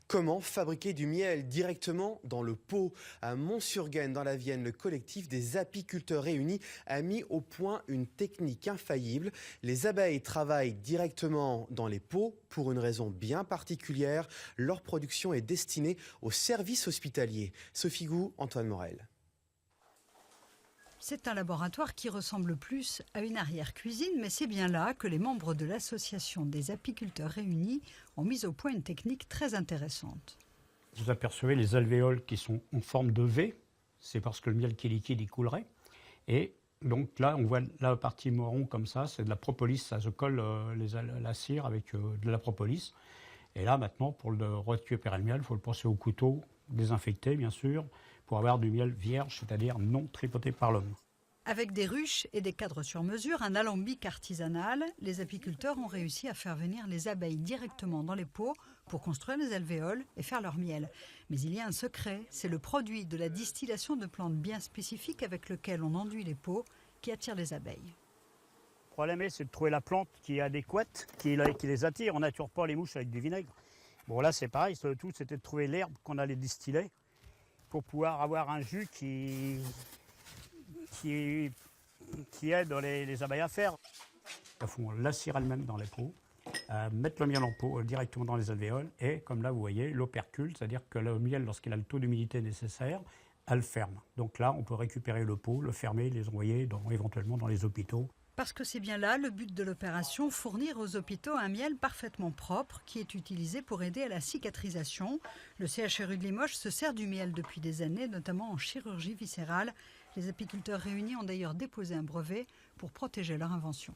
Comment fabriquer du miel directement dans le pot? À Mont-sur-Gaine, dans la Vienne, le collectif des apiculteurs réunis a mis au point une technique infaillible. Les abeilles travaillent directement dans les pots pour une raison bien particulière. Leur production est destinée au service hospitalier. Sophie Gou, Antoine Morel. C'est un laboratoire qui ressemble plus à une arrière-cuisine, mais c'est bien là que les membres de l'association des apiculteurs réunis ont mis au point une technique très intéressante. Vous apercevez les alvéoles qui sont en forme de V, c'est parce que le miel qui est liquide, il coulerait. Et donc là, on voit la partie marron comme ça, c'est de la propolis, ça se colle la cire avec de la propolis. Et là, maintenant, pour le récupérer le miel, il faut le passer au couteau, désinfecté bien sûr, pour avoir du miel vierge, c'est-à-dire non tripoté par l'homme. Avec des ruches et des cadres sur mesure, un alambic artisanal, les apiculteurs ont réussi à faire venir les abeilles directement dans les pots pour construire les alvéoles et faire leur miel. Mais il y a un secret, c'est le produit de la distillation de plantes bien spécifiques avec lequel on enduit les pots qui attire les abeilles. Le problème, c'est de trouver la plante qui est adéquate, qui les attire. On n'attire pas les mouches avec du vinaigre. Bon, là, c'est pareil, le tout, c'était de trouver l'herbe qu'on allait distiller pour pouvoir avoir un jus qui aide les abeilles à faire. Il faut la cire elle-même dans les pots, mettre le miel en pot directement dans les alvéoles et, comme là, vous voyez, l'opercule, c'est-à-dire que le miel, lorsqu'il a le taux d'humidité nécessaire, elle ferme. Donc là, on peut récupérer le pot, le fermer, les envoyer éventuellement dans les hôpitaux. Parce que c'est bien là le but de l'opération, fournir aux hôpitaux un miel parfaitement propre qui est utilisé pour aider à la cicatrisation. Le CHRU de Limoges se sert du miel depuis des années, notamment en chirurgie viscérale. Les apiculteurs réunis ont d'ailleurs déposé un brevet pour protéger leur invention.